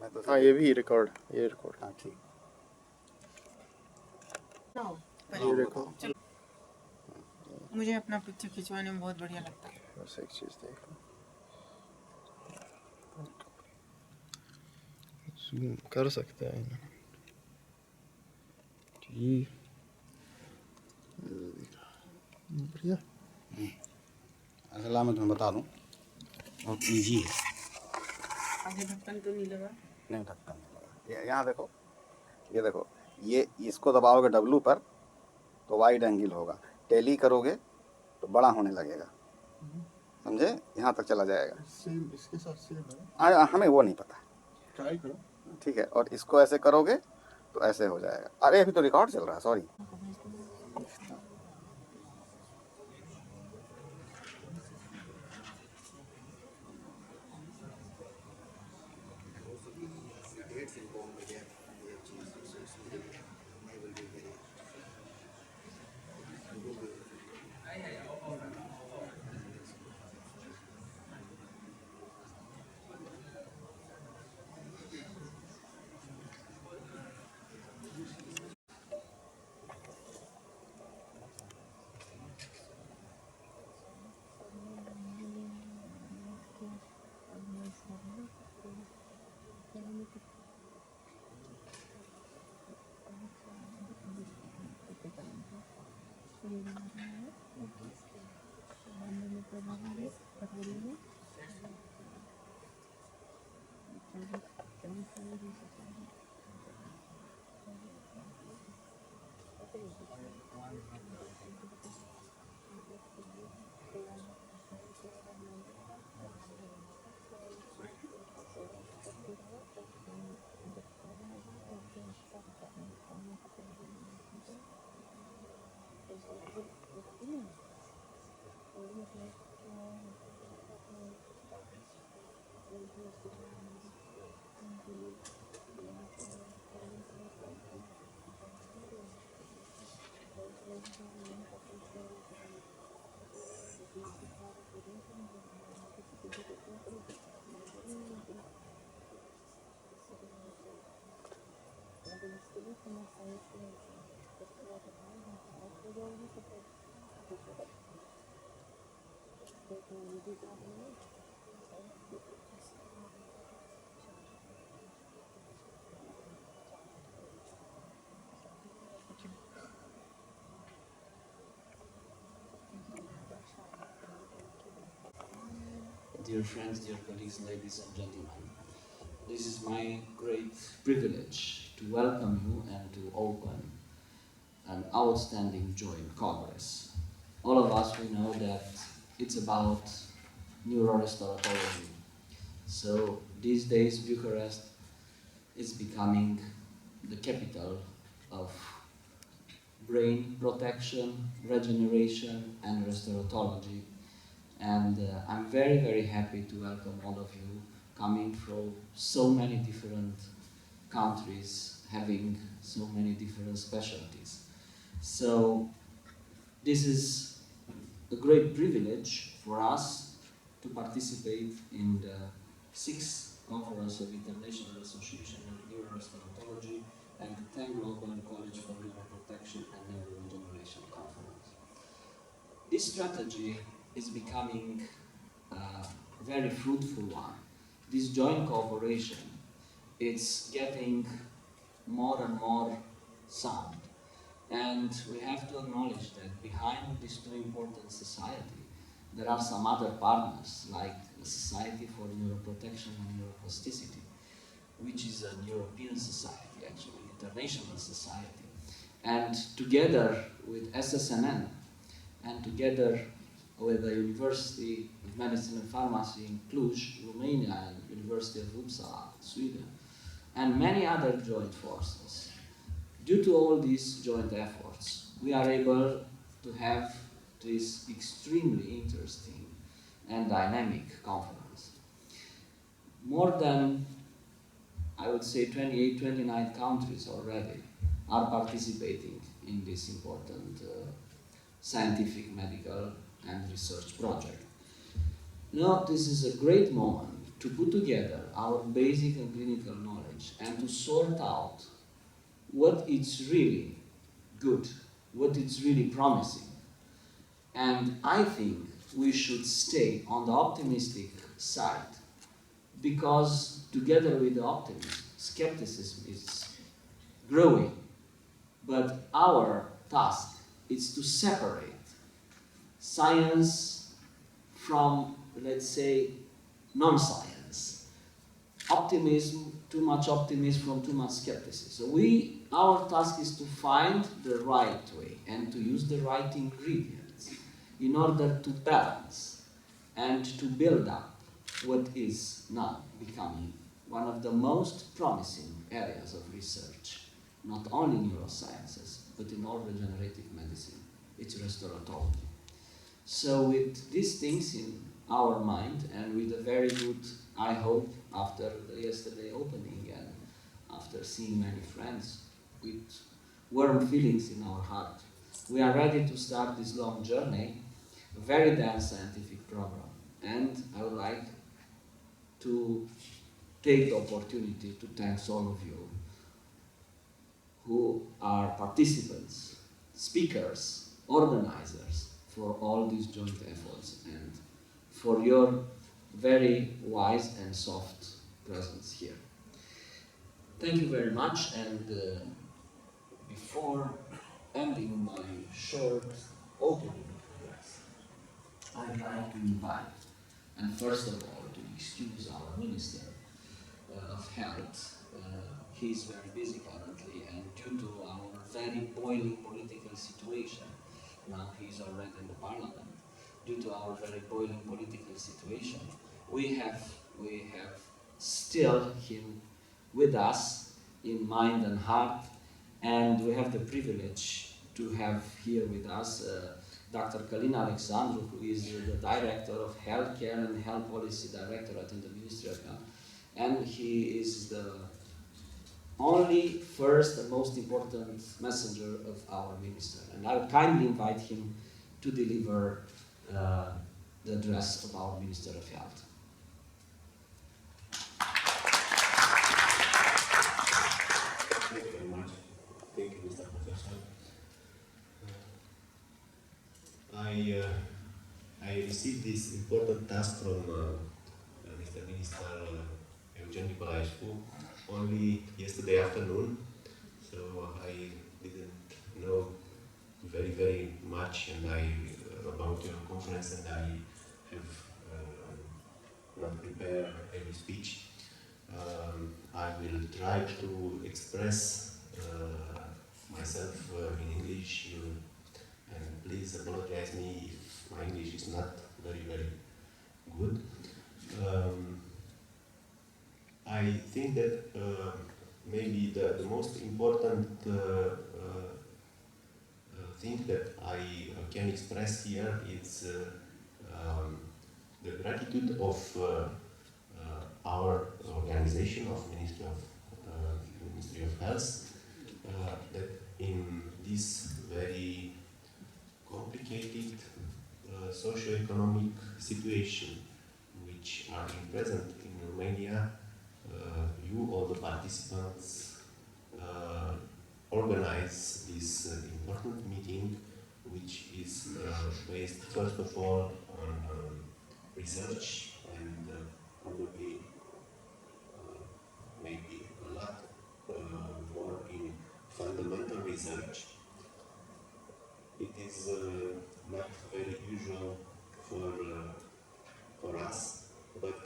है तो हाँ ये भी रिकॉर्ड, ये रिकॉर्ड। हाँ ठीक। ये देखो, मुझे अपना पिक्चर खिंचवाने में बहुत बढ़िया लगता है। बस एक चीज देखो, जूम कर सकते हैं ना? ठीक, बढ़िया। असल मैं तुम्हें बता दूं, बहुत ईजी है। आगे ढक्कन तो नहीं लगा? नहीं, ढक्कन नहीं लगा। यहाँ देखो, ये देखो, ये इसको दबाओगे W पर तो वाइड एंगल होगा, टेली करोगे तो बड़ा होने लगेगा, समझे? यहाँ तक चला जाएगा। सेम इसके साथ सेम है? हमें वो नहीं पता, ट्राई करो। ठीक है। और इसको ऐसे करोगे तो ऐसे हो जाएगा। अरे अभी तो रिकॉर्ड चल रहा है, sorry. Dear friends, dear colleagues, ladies and gentlemen, this is my great privilege to welcome you and to open an outstanding joint congress. All of us, we know that it's about neurorestoratology. So these days, Bucharest is becoming the capital of brain protection, regeneration, and restoratology. And I'm very, very happy to welcome all of you coming from so many different countries, having so many different specialties. So this is a great privilege for us to participate in the 6th Conference of International Association of Neurorestoratology and the 10th Global College for Neuroprotection and Neuroregeneration Conference. This strategy is becoming a very fruitful one. This joint cooperation is getting more and more sound. And we have to acknowledge that behind these two important societies, there are some other partners, like the Society for Neuroprotection and Neuroplasticity, which is an European society, actually, international society. And together with SSNN, and together with the University of Medicine and Pharmacy in Cluj, Romania, and University of Uppsala, Sweden, and many other joint forces. Due to all these joint efforts, we are able to have this extremely interesting and dynamic conference. More than, I would say, 28, 29 countries already are participating in this important scientific, medical, and research project. Now, this is a great moment to put together our basic and clinical knowledge and to sort out what is really good, what is really promising. And I think we should stay on the optimistic side, because together with the optimism, skepticism is growing. But our task is to separate science from, let's say, non-science. Optimism, too much optimism from too much skepticism. So our task is to find the right way and to use the right ingredients in order to balance and to build up what is now becoming one of the most promising areas of research, not only in neurosciences, but in all regenerative medicine. It's restoratology. So with these things in our mind, and with a very good, I hope, after the yesterday opening and after seeing many friends with warm feelings in our heart, we are ready to start this long journey, a very dense scientific program. And I would like to take the opportunity to thank all of you who are participants, speakers, organizers for all these joint efforts and for your very wise and soft presence here. Thank you very much, and before ending my short opening address, I'd like to invite, and first of all, to excuse our Minister of Health. He's very busy currently, and due to our very boiling political situation, now he's already in the Parliament, due to our very boiling political situation, we have still him with us in mind and heart, and we have the privilege to have here with us Dr. Kalina Alexandru, who is the Director of Healthcare and Health Policy Directorate in the Ministry of Health, and he is the only first and most important messenger of our minister. And I would kindly invite him to deliver the address of our Minister of Health. Thank you very much. Thank you, Mr. Professor. I received this important task from Mr. Minister Eugen Nicolaescu only yesterday afternoon, so I didn't know very much about your conference, and I have not prepared any speech. I will try to express myself in English, and please apologize me if my English is not very good. I think that maybe the most important thing that I can express here is the gratitude of our organization of Ministry of Health, that in this very complicated socio-economic situation which are present in Romania, you, all the participants, organize this important meeting, which is based first of all on research and probably maybe a lot more in fundamental research. It is not very usual for us, but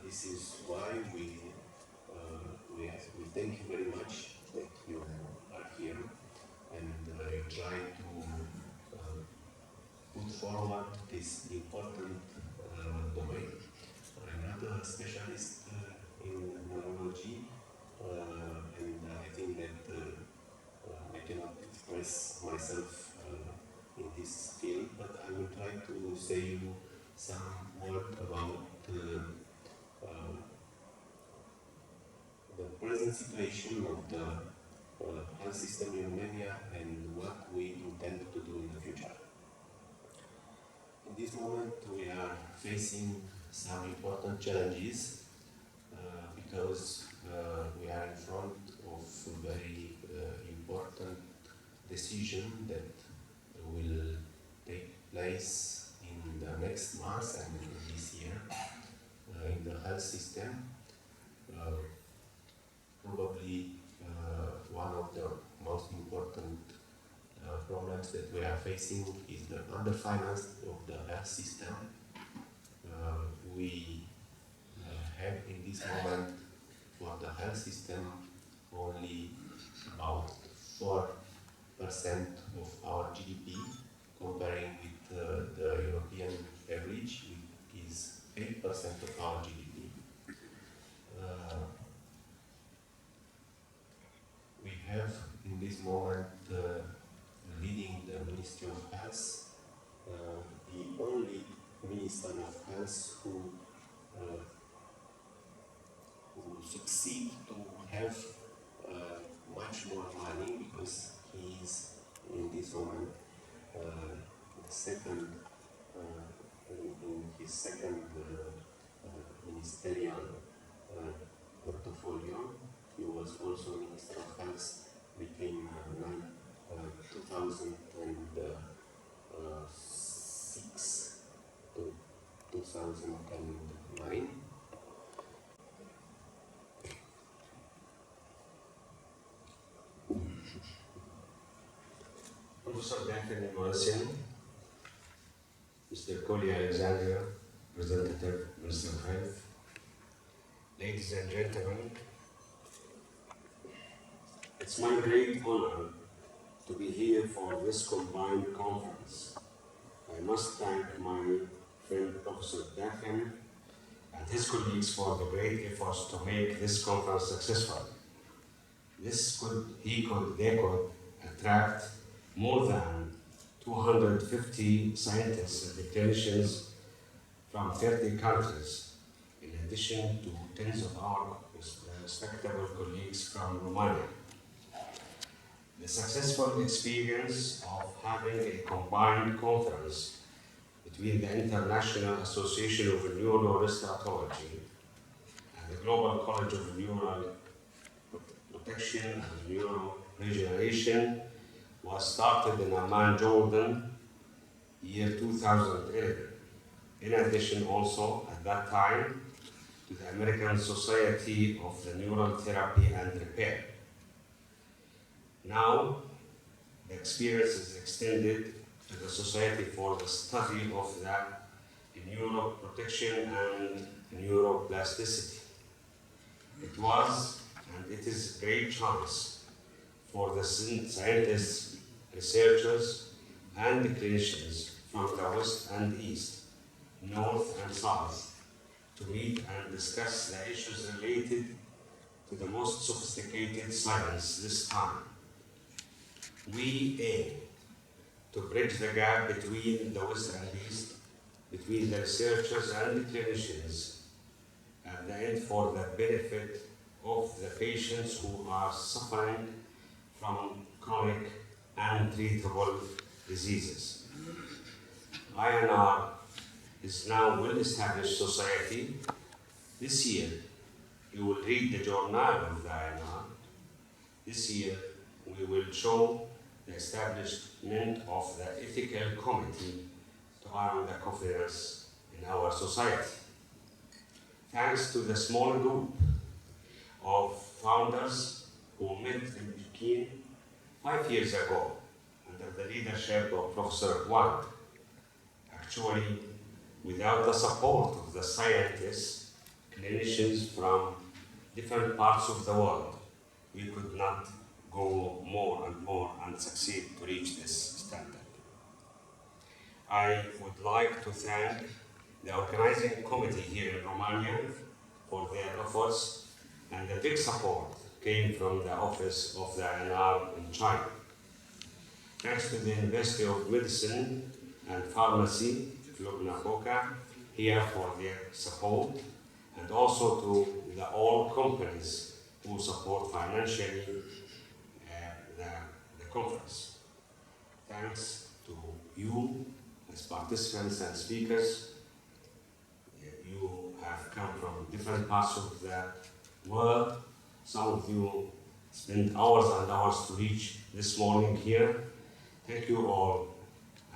this is why we thank you very much that you are here, and you try to put forward this important domain. I'm not a specialist in neurology, and I think that I cannot express myself in this field, but I will try to say you some word about the present situation of the health system in Romania and what we intend to do in the future. In this moment, we are facing some important challenges because we are in front of a very important decision that will take place in the next month and this year in the health system. Probably one of the most important problems that we are facing is the underfinance of the health system. We have in this moment for the health system only about 4% of our GDP, comparing with the European average, which is 8% of our GDP. We have in this moment leading the Ministry of Health, the only Minister of Health who succeed to have much more money, because he is in this moment the second in his second ministerial portfolio. He was also Minister of Health between 2006 to 2009. Professor Dafin F Muresanu, Mr. Koli Alexandria, Representative Minister of Health, ladies and gentlemen, it's my great honor to be here for this combined conference. I must thank my friend Professor Dafin and his colleagues for the great efforts to make this conference successful. They could attract more than 250 scientists and clinicians from 30 countries, in addition to tens of our respectable colleagues from Romania. The successful experience of having a combined conference between the International Association of Neuroregeneration and the Global College of Neuroprotection and Neuroregeneration was started in Amman, Jordan, year 2011. In addition, also at that time, to the American Society of the Neural Therapy and Repair. Now, the experience is extended to the Society for the Study of the Neuroprotection and Neuroplasticity. It was, and it is a great chance for the scientists, researchers, and the clinicians from the West and East, North and South, to meet and discuss the issues related to the most sophisticated science this time. We aim to bridge the gap between the West and East, between the researchers and the clinicians, at the end for the benefit of the patients who are suffering from chronic and treatable diseases. IANR is now a well-established society. This year, you will read the journal of the IANR. This year, we will show the establishment of the ethical committee to earn the confidence in our society. Thanks to the small group of founders who met in Peking 5 years ago under the leadership of Professor Wang. Actually, without the support of the scientists, clinicians from different parts of the world, we could not go more and more and succeed to reach this standard. I would like to thank the organizing committee here in Romania for their efforts, and the big support came from the office of the IANR in China. Thanks to the University of Medicine and Pharmacy, Cluj-Napoca, here for their support, and also to the all companies who support financially the conference. Thanks to you as participants and speakers. you have come from different parts of the world. Some of you spent hours and hours to reach this morning here. Thank you all.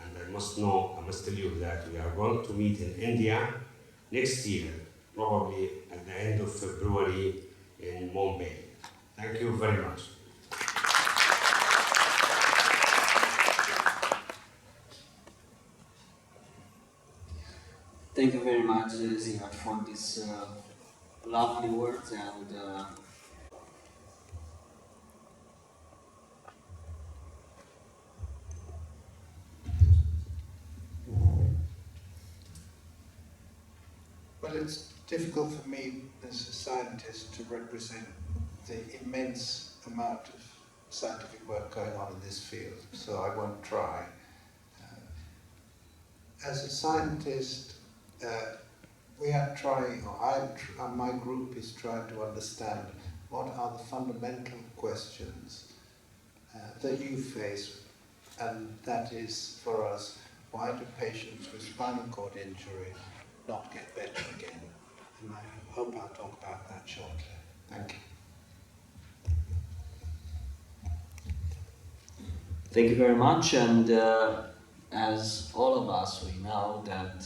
And I must tell you that we are going to meet in India next year, probably at the end of February in Mumbai. Thank you very much. Thank you very much, Zivat, for these lovely words and well, it's difficult for me as a scientist to represent the immense amount of scientific work going on in this field, so I won't try. As a scientist, we are trying, or my group is trying to understand what are the fundamental questions that you face, and that is for us, why do patients with spinal cord injury not get better again? And I hope I'll talk about that shortly. Thank you. thank you very much. And as all of us, we know that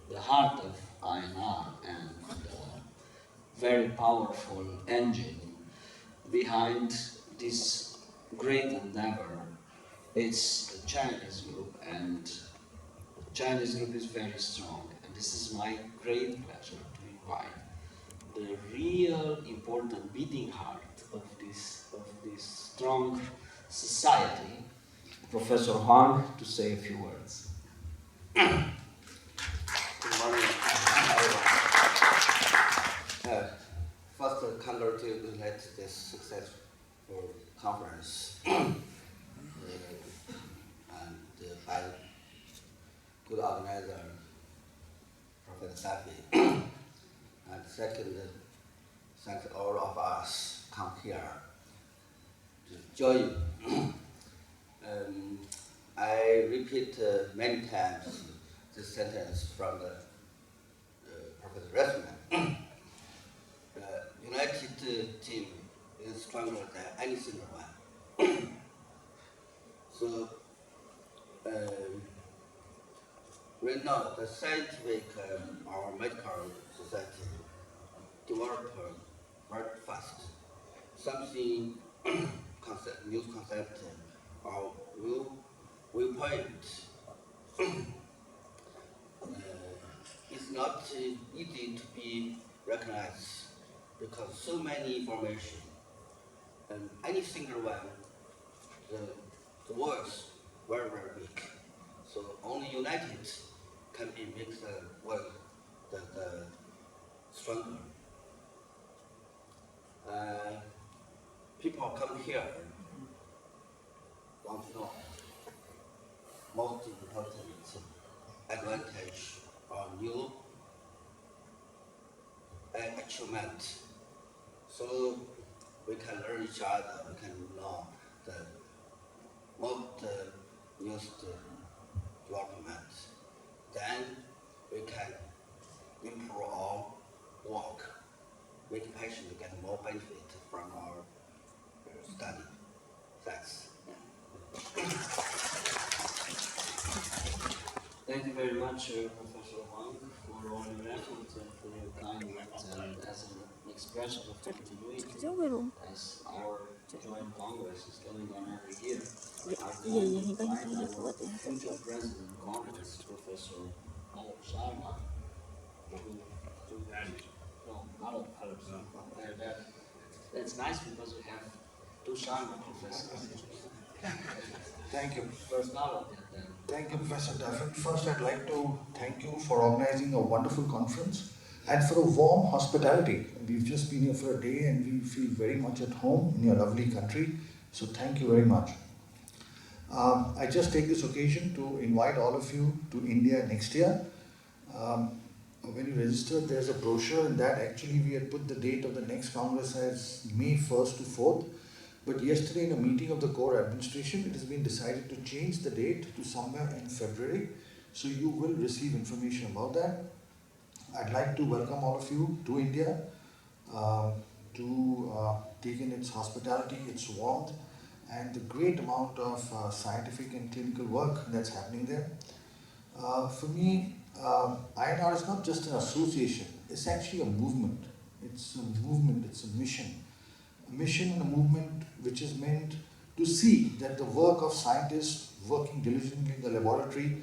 the heart of IANR and very powerful engine behind this great endeavor is the Chinese group, and the Chinese group is very strong, and this is my great pleasure to invite the real important beating heart of this strong society, Professor Huang, to say a few words. Good morning, everyone. First, congratulate this successful conference and by good organizer, Professor Dafin. And second, thank all of us come here to join you. I repeat many times this sentence from the Professor Resman. United team is stronger than any single one. So, right now, the scientific or medical society develop very fast. Something new concept or new viewpoint. It's not easy to be recognized because so many information and any single one, the words very, very big. So only united can be make the world the stronger. People come here want to know most important advantage or new achievement. So we can learn each other, we can know the most newest development. Then we can improve our work, make patients get more benefit from our study. Thanks. Thank you very much, Professor Huang, for all your efforts and for your kind words, and as an expression of continuity, as our joint congress is going on every year, our future president of Congress, Professor Hari S Sharma, that's nice because we have two Sharma professors. Thank you. First ballot, then. Thank you, Professor Dafin. First, I'd like to thank you for organizing a wonderful conference and for a warm hospitality. We've just been here for a day and we feel very much at home in your lovely country. So thank you very much. I just take this occasion to invite all of you to India next year. When you register, there's a brochure, and that actually we had put the date of the next Congress as May 1st to 4th. But yesterday in a meeting of the core administration, it has been decided to change the date to somewhere in February. So you will receive information about that. I'd like to welcome all of you to India, um, to take in its hospitality, its warmth, and the great amount of scientific and clinical work that's happening there. For me, INR is not just an association, it's actually a movement. It's a movement, it's a mission. A mission and a movement which is meant to see that the work of scientists working diligently in the laboratory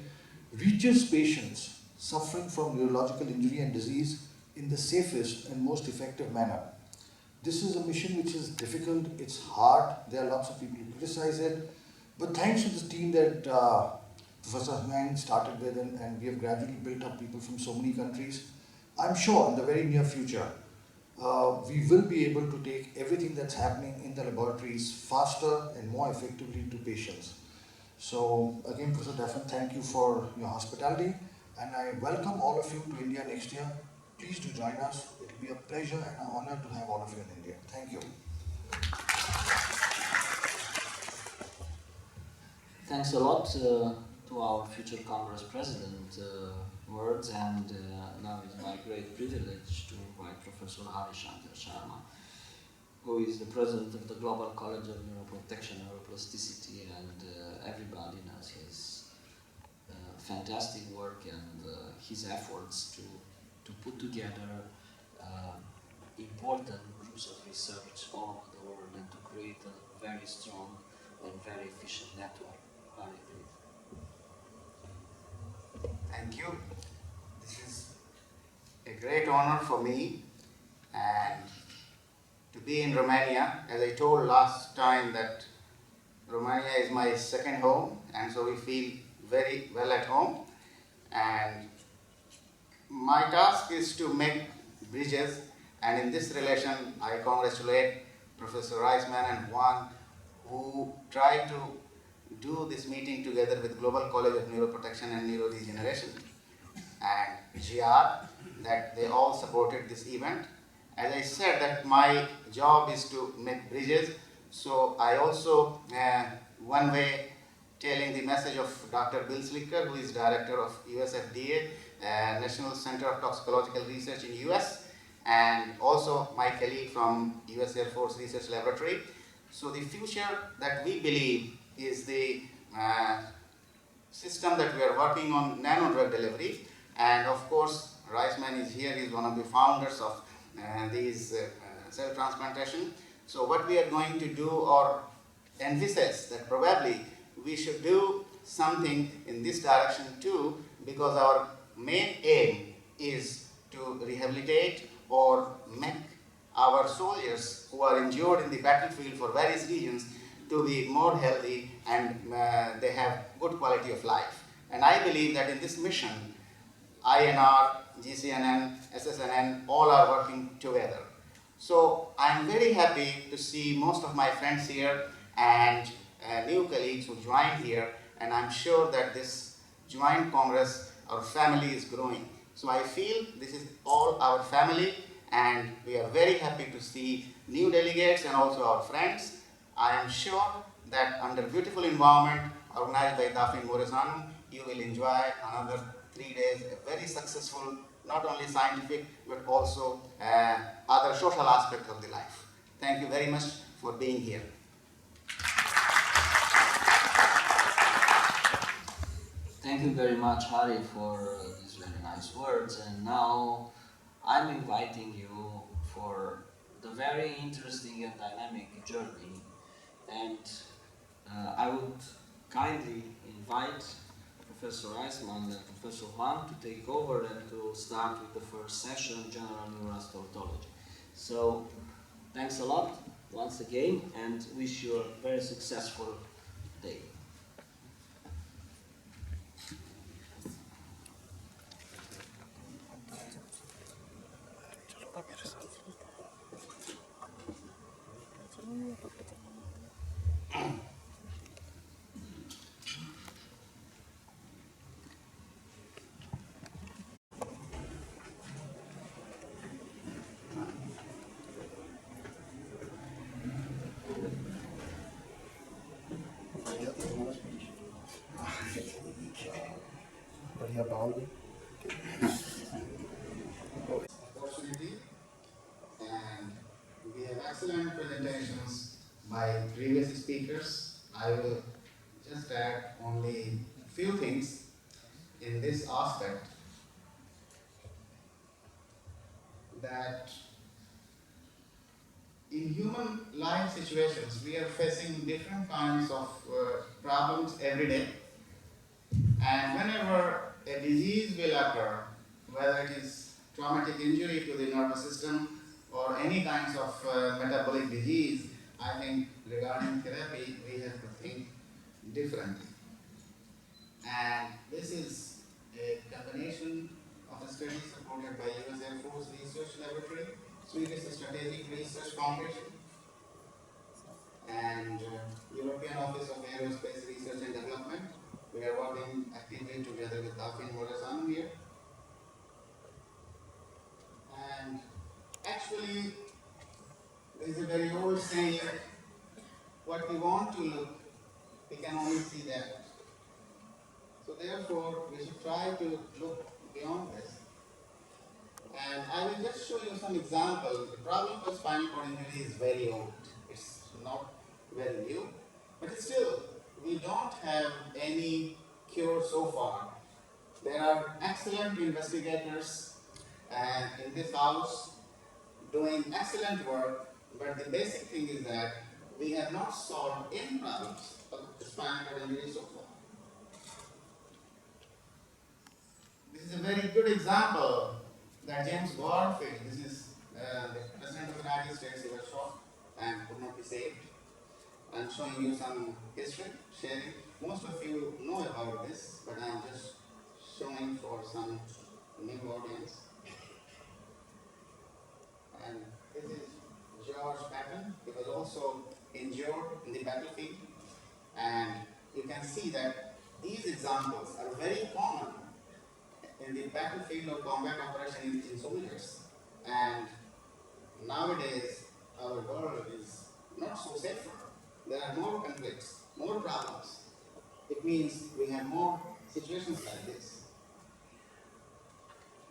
reaches patients suffering from neurological injury and disease in the safest and most effective manner. This is a mission which is difficult, it's hard, there are lots of people who criticize it, but thanks to the team that Professor Huang started with, and we have gradually built up people from so many countries, I'm sure in the very near future, we will be able to take everything that's happening in the laboratories faster and more effectively to patients. So again, Professor Dafin, thank you for your hospitality, and I welcome all of you to India next year. Please do join us. It will be a pleasure and an honor to have all of you in India. Thank you. Thanks a lot to our future Congress President words, and now it's my great privilege to invite Professor Hari Sharma, who is the President of the Global College of Neuroprotection and Neuroplasticity, and everybody knows his fantastic work and his efforts to put together important groups of research all over the world and to create a very strong and very efficient network. Hari, please. Thank you. This is a great honor for me and to be in Romania. As I told last time that Romania is my second home, and so we feel very well at home. And my task is to make bridges, and in this relation I congratulate Professor Reisman and Juan, who tried to do this meeting together with Global College of Neuroprotection and Neuroregeneration and GR, that they all supported this event. As I said, that my job is to make bridges, so I also, one way, telling the message of Dr. Bill Slicker, who is Director of US FDA, National Center of Toxicological Research in US, and also my colleague from US Air Force Research Laboratory. So the future that we believe is the system that we are working on, nano drug delivery, and of course Reisman is here, he is one of the founders of these cell transplantation. So what we are going to do, or envisage that probably we should do something in this direction too, because our main aim is to rehabilitate or make our soldiers who are injured in the battlefield for various regions to be more healthy, and they have good quality of life. And I believe that in this mission, IANR, GCNN, SSNN, all are working together. So I'm very happy to see most of my friends here and new colleagues who joined here, and I'm sure that this joint Congress, our family is growing. So I feel this is all our family, and we are very happy to see new delegates and also our friends. I am sure that under beautiful environment organized by Dafin F Muresanu, you will enjoy another 3 days, a very successful, not only scientific, but also other social aspects of the life. Thank you very much for being here. Thank you very much, Hari, for these very nice words. And now I'm inviting you for the very interesting and dynamic journey. And I would kindly invite Professor Reisman and Professor Huang to take over and to start with the first session, General Neurostomatology. So thanks a lot once again, and wish you a very successful day. बढ़िया bowl excellent presentations by previous speakers. I will just add only few things in this aspect, that in human life situations we are facing different kinds of problems every day, and whenever a disease will occur, whether it is traumatic injury to the nervous system or any kinds of metabolic disease, I think regarding therapy we have to think differently. And this is a combination of a study supported by US Air Force Research Laboratory, Swedish Strategic Research Foundation, and European Office of Aerospace Research and Development. We are working actively together with Dafin F Muresanu here. And actually, there is a very old saying, what we want to look, we can only see that. So therefore, we should try to look beyond this. And I will just show you some examples. The problem for spinal cord injury is very old. It's not very new. But still, we don't have any cure so far. There are excellent investigators in this house doing excellent work, but the basic thing is that we have not solved any problems of spinal cord injury so far. This is a very good example that James Garfield, this is the President of the United States, he was shot and could not be saved. I'm showing you some history, sharing. Most of you know about this, but I'm just showing for some new audience. And this is George Patton. He was also injured in the battlefield. And you can see that these examples are very common in the battlefield or combat operation in soldiers. And nowadays, our world is not so safe. There are more conflicts, more problems. It means we have more situations like this.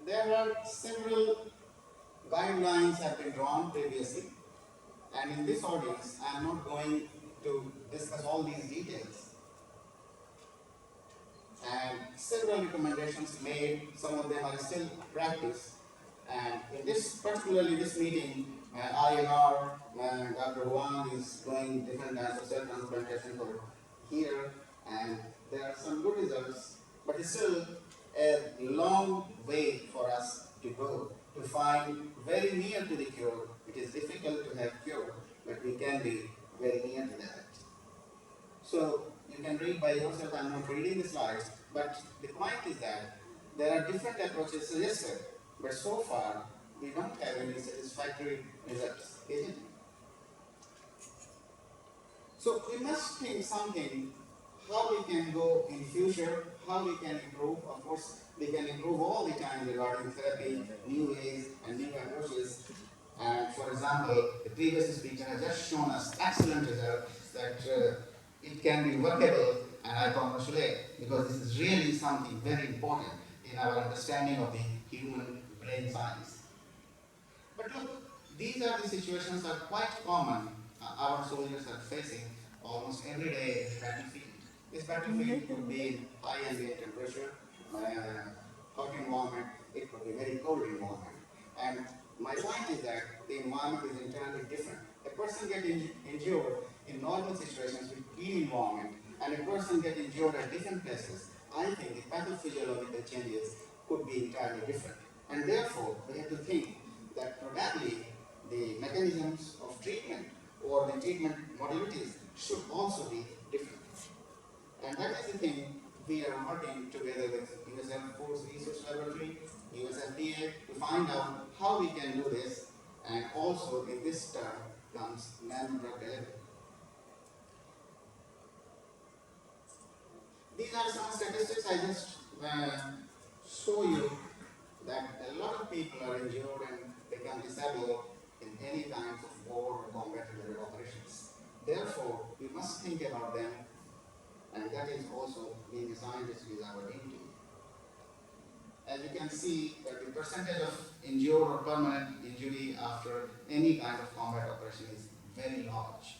There are several guidelines have been drawn previously, and in this audience, I am not going to discuss all these details. And several recommendations made, some of them are still practiced. And in this, particularly this meeting, IANR, Dr. Juan is doing different kinds of cell transplantation for here, and there are some good results, but it's still a long way for us to go to find very near to the cure. It is difficult to have cure, but we can be very near to that. So you can read by yourself. I'm not reading the slides, but the point is that there are different approaches suggested, but so far we don't have any satisfactory results, isn't it? So we must think something, how we can go in future, how we can improve. Of course, we can improve all the time regarding therapy, new ways and new approaches. And for example, the previous speaker has just shown us excellent results that it can be workable, and I congratulate, because this is really something very important in our understanding of the human brain science. But look, these are the situations that are quite common our soldiers are facing almost every day in the battlefield. This battlefield could be high ambient temperature, hot environment, it could be very cold environment. And my point is that the environment is entirely different. A person gets injured in normal situations with clean environment, and a person gets injured at different places. I think the pathophysiological changes could be entirely different. And therefore, we have to think that probably the mechanisms of treatment or the treatment modalities should also be different. And that is the thing we are working together with US Air Force Research Laboratory, US FDA, to find out how we can do this, and also in this term comes nano-drug delivery. These are some statistics I just show you that a lot of people are injured and become disabled in any kinds of war or combat-related operations. Therefore, we must think about them, and that is also being a scientist is our duty. As you can see, that the percentage of injured or permanent injury after any kind of combat operation is very large.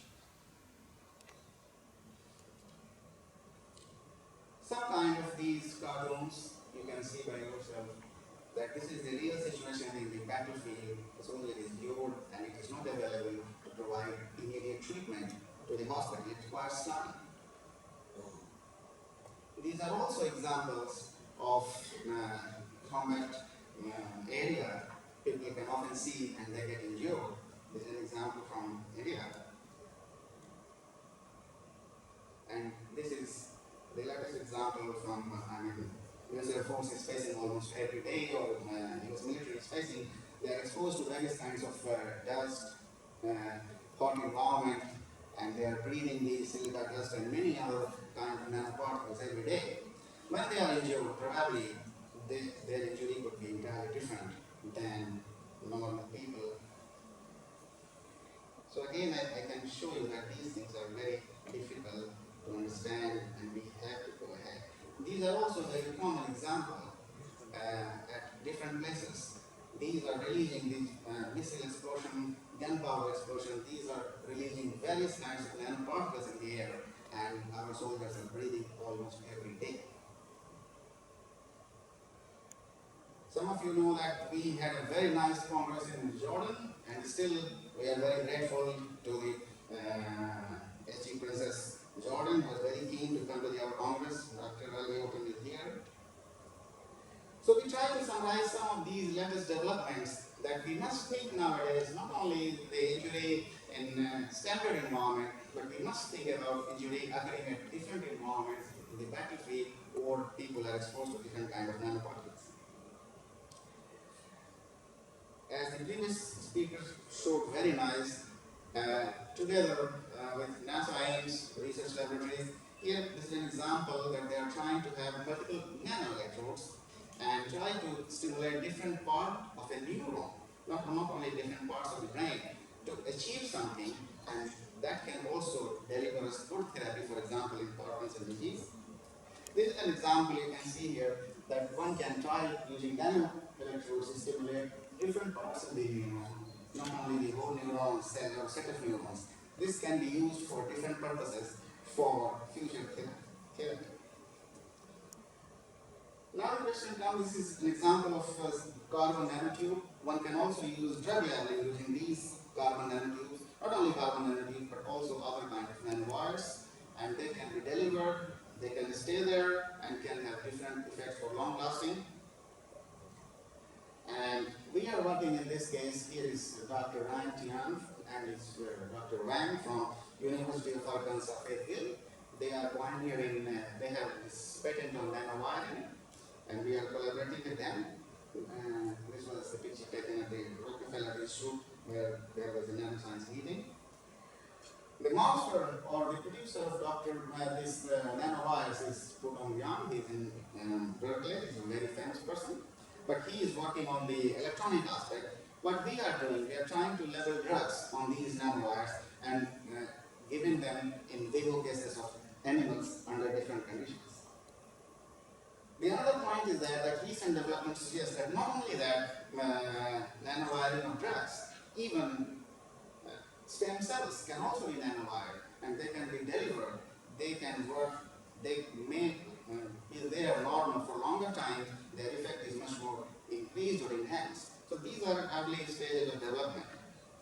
Some kind of these cartoons, you can see by yourself that this is the real situation in the battlefield. The soldier is cured and it is not available to provide immediate treatment to the hospital. It requires time. These are also examples of combat area people can often see and they get injured. This is an example from India. And this is the latest example from, US Air Force is facing almost every day, or US military is facing. They are exposed to various kinds of dust, hot environment, and they are breathing the silica dust and many other kinds of nanoparticles every day. When they are injured, probably their injury could be entirely different than normal people. So again, I can show you that these things are very difficult to understand and we have to go ahead. These are also very common examples at different places. These are releasing these missile explosion, gunpowder explosion. These are releasing various kinds of nanoparticles in the air, and our soldiers are breathing almost every day. Some of you know that we had a very nice congress in Jordan, and still we are very grateful to the SG Princess Jordan, was very keen to come to our congress. Dr. Ali Open is here. So we try to summarize some of these latest developments that we must think nowadays, not only the injury in standard environment, but we must think about injury occurring at different environments in the battlefield, or people are exposed to different kinds of nanoparticles. As the previous speakers showed very nice, together with NASA Ames research laboratories, here this is an example that they are trying to have multiple nanoelectrodes and try to stimulate different parts of a neuron, not only different parts of the brain, to achieve something, and that can also deliver us good therapy, for example, in Parkinson's disease. This is an example you can see here that one can try using nanoelectrodes to stimulate different parts of the neuron, not only the whole neuron cell or set of neurons. This can be used for different purposes for future therapy. Now the question comes, this is an example of carbon nanotube. One can also use drug labeling using these carbon nanotubes, not only carbon nanotubes, but also other kinds of nanowires, and they can be delivered, they can stay there, and can have different effects for long lasting. And we are working in this case, here is Dr. Ryan Tian and it's Dr. Wang from University of Arkansas, VIth. They are pioneering, they have this patent on nanowiring, and we are collaborating with them. This was the picture taken at the Rockefeller Institute where there was a nanoscience meeting. The master or the producer of this nanowires is Proton Young. He's in Berkeley. He's a very famous person. But he is working on the electronic aspect. What we are doing, we are trying to level drugs on these nanowires and giving them in vivo cases of animals under different conditions. The other point is that recent developments suggest that not only that nanowiring of drugs, even stem cells can also be nanowired, and they can be delivered, they can work, they may be there normal for longer time, their effect is much more increased or enhanced. So these are early stages of development.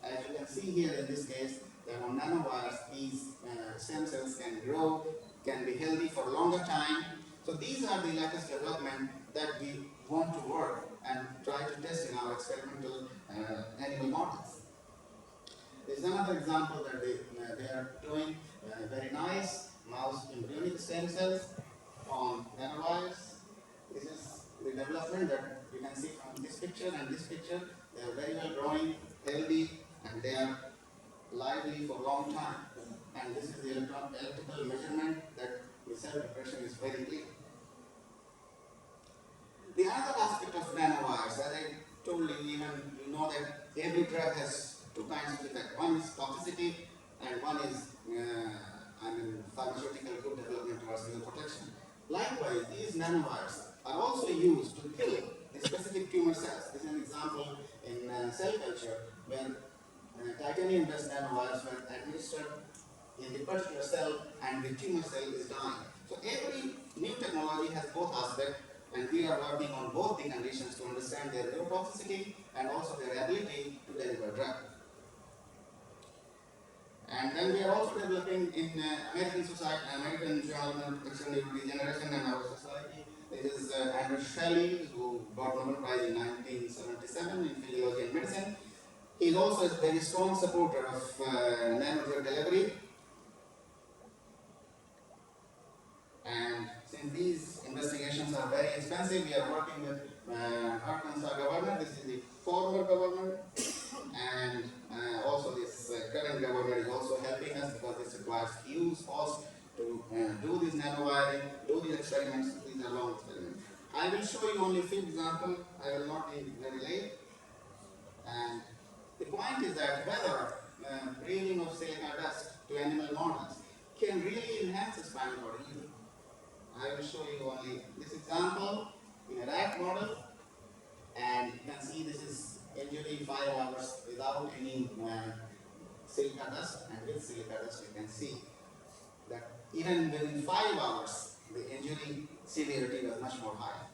As you can see here in this case, that on nanowires, these stem cells can grow, can be healthy for longer time. So these are the latest development that we want to work and try to test in our experimental animal models. There's another example that they are doing, very nice mouse embryonic stem cells on nanowires. This is the development that you can see from this picture and this picture. They are very well growing, healthy, and they are lively for a long time. And this is the electrical measurement that the cell depression is very clear. The other aspect of nanowires, as I told you, you know that every drug has two kinds of effect. One is toxicity, and one is pharmaceutical good development towards neuroprotection. Likewise, these nanowires are also used to kill the specific tumor cells. This is an example in cell culture where titanium-based nanowires were administered in the particular cell and the tumor cell is dying. So every new technology has both aspects, and we are working on both the conditions to understand their neurotoxicity and also their ability to deliver drug. And then we are also developing in American society, American Journal of Neuroregeneration and our society. There is Andrew Shelley, who got Nobel Prize in 1977 in physiology and medicine. He is also a very strong supporter of nanodrug delivery. And since these investigations are very expensive, we are working with Arkansas governor. This is the former governor, and also this current governor is also helping us because this requires huge cost to do this nanowiring, do these experiments. These are long experiments. I will show you only a few examples. I will not be very late. And the point is that whether breathing of silica dust to animal models can really enhance the spinal cord injury. I will show you only this example in a rat model, and you can see this is injury 5 hours without any silica dust, and with silica dust you can see that even within 5 hours the injury severity was much more high.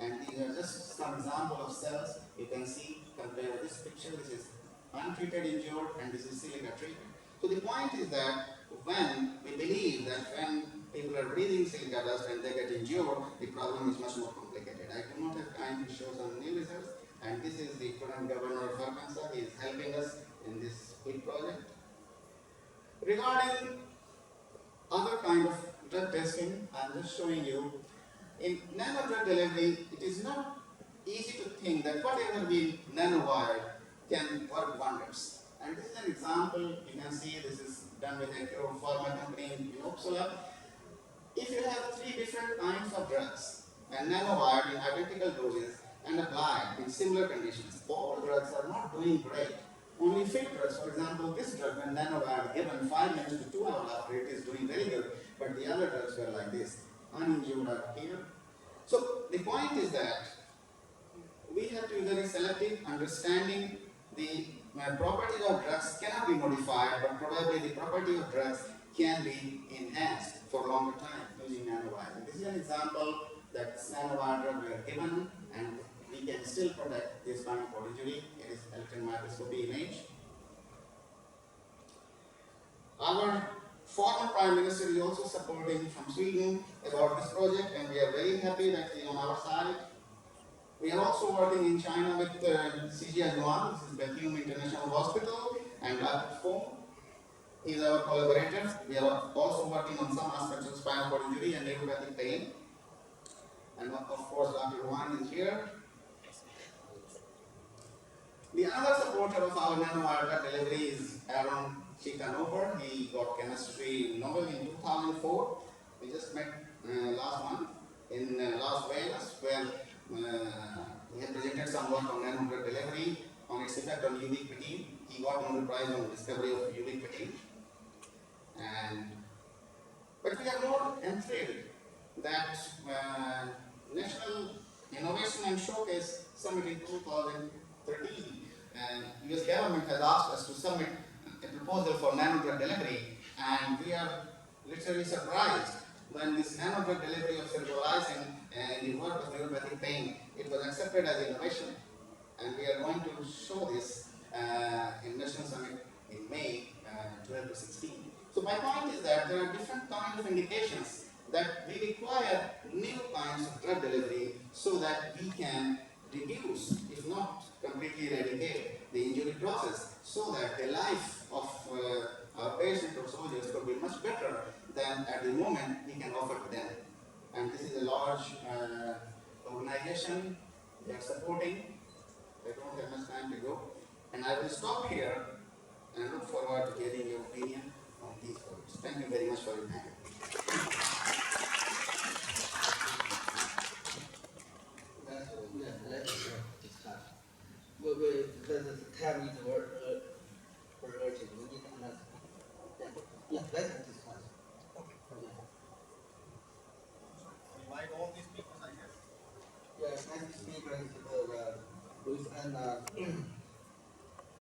And these are just some example of cells. You can see, compare this picture, this is untreated injured and this is silica treated. So the point is that when we believe that when people are breathing silica dust and they get injured, the problem is much more complicated. I do not have time to show some new results, and this is the current governor of Arkansas. He is helping us in this big project. Regarding other kind of drug testing, I'm just showing you. In nanodrug delivery, it is not easy to think that whatever we nanowire can work wonders. And this is an example. You can see this is done with a pharma company in Uppsala. If you have 3 different kinds of drugs and nanowired in identical doses and applied in similar conditions, all drugs are not doing great. Only few drugs, for example, this drug when nanowired given 5 minutes to 2 hours after it is doing very good, but the other drugs were like this, uninjured are here. So the point is that we have to be very selective. Understanding the properties of drugs cannot be modified, but probably the property of drugs can be enhanced for longer time using nanowiring. This is an example that nanowire drug were given, and we can still protect this spinal cord injury. It is electron microscopy image. Our former Prime Minister is also supporting from Sweden about this project, and we are very happy that he is on our side. We are also working in China with CGI Yuan, this is Bethlehem International Hospital, and Dr. Fong. He is our collaborator. We are also working on some aspects of spinal cord injury and neuropathic pain. And of course, Dr. Yuan is here. The other supporter of our nanowire drug delivery is Aruna Hari. He got chemistry Nobel in 2004. We just met last month in Las Vegas, where he had presented some work on nanodrug delivery on its effect on ubiquitin. He got Nobel Prize on the discovery of ubiquitin. But we are more enthralled that National Innovation and Showcase Summit in 2013, US government has asked us to submit a proposal for nanodrug delivery, and we are literally surprised when this nanodrug delivery of cerebralizing in the work of neuropathic pain, it was accepted as innovation, and we are going to show this in National Summit in May 12 to 16. So my point is that there are different kinds of indications that we require new kinds of drug delivery so that we can reduce, if not completely eradicate, the injury process, so that the life of our patients or soldiers could be much better than at the moment we can offer to them. And this is a large organization they are supporting. I don't have much time to go. And I will stop here and look forward to getting your opinion on these points. Thank you very much for your time. Let's discuss. The time is urgent. We need another. Yeah, let's discuss. Okay. Invite all these people, I guess. Yes, next speaker is Luis and